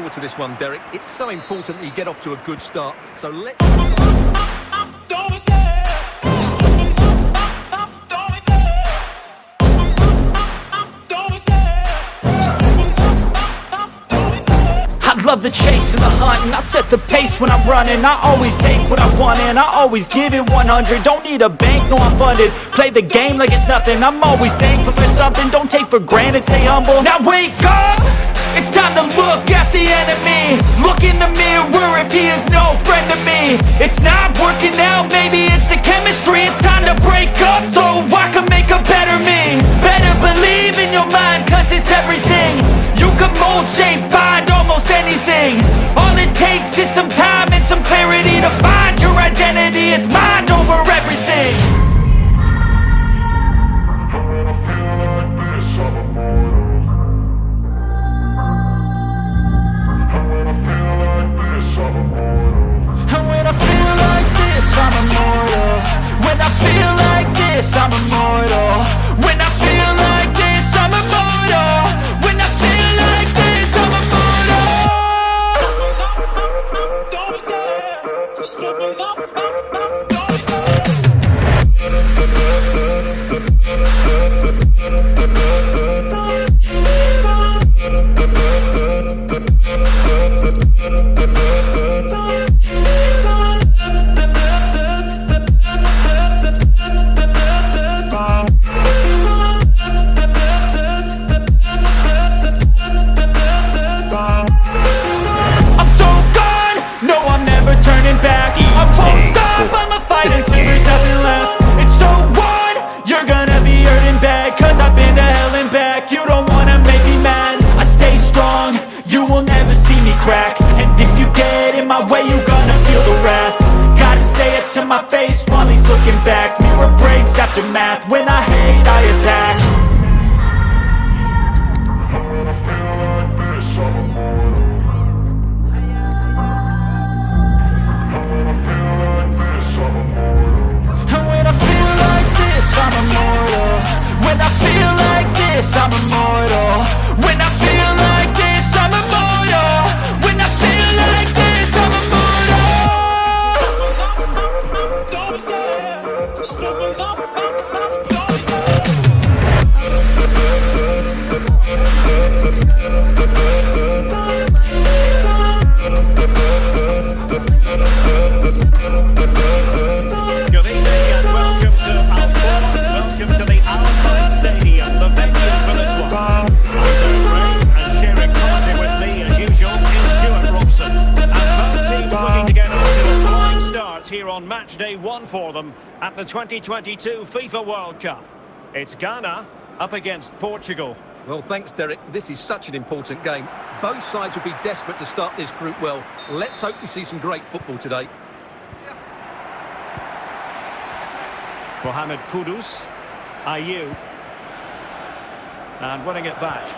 forward to this one, Derek. It's so important that you get off to a good start. So let's... I love the chase and the hunt, and I set the pace when I'm running. I always take what I want and I always give it 100. Don't need a bank, no I'm funded. Play the game like it's nothing. I'm always thankful for something. Don't take for granted, stay humble. Now wake up! It's time to look at the enemy. Look in the mirror if he is no friend to me. It's not working out, maybe it's the chemistry. It's time to break up so I can make a better me. Better believe in your mind, cause it's everything. You can mold, shape, find almost anything. All it takes is some time and some clarity to find your identity. It's mind over everything. And when I feel like this, I'm immortal. When I feel like this, I'm immortal. When I feel like this, I'm immortal. When I feel like this, I'm immortal. Don't be scared. Just open up. Don't be scared. And if you get in my way, you gonna feel the wrath. Gotta say it to my face while he's looking back. Mirror breaks after math. When I hate, I attack. When I feel like this, I'm immortal. And when I feel like this, I'm immortal. When I feel like this, I'm immortal. When I feel like this, I'm immortal. When I feel like this, I'm immortal. Don't be scared. Just open up. Don't be scared. Good evening and welcome to Efootball. Welcome to the Alpine Stadium, the venue for this one. I'm Doug Gray, and sharing commentary with me as usual is Stuart Robson. And both teams looking to get off to a flying start here on match day 1 for them at the 2022 FIFA World Cup. It's Ghana up against Portugal. Well, thanks, Derek. This is such an important game. Both sides will be desperate to start this group well. Let's hope we see some great football today. Mohamed Kudus, Ayew, and winning it back.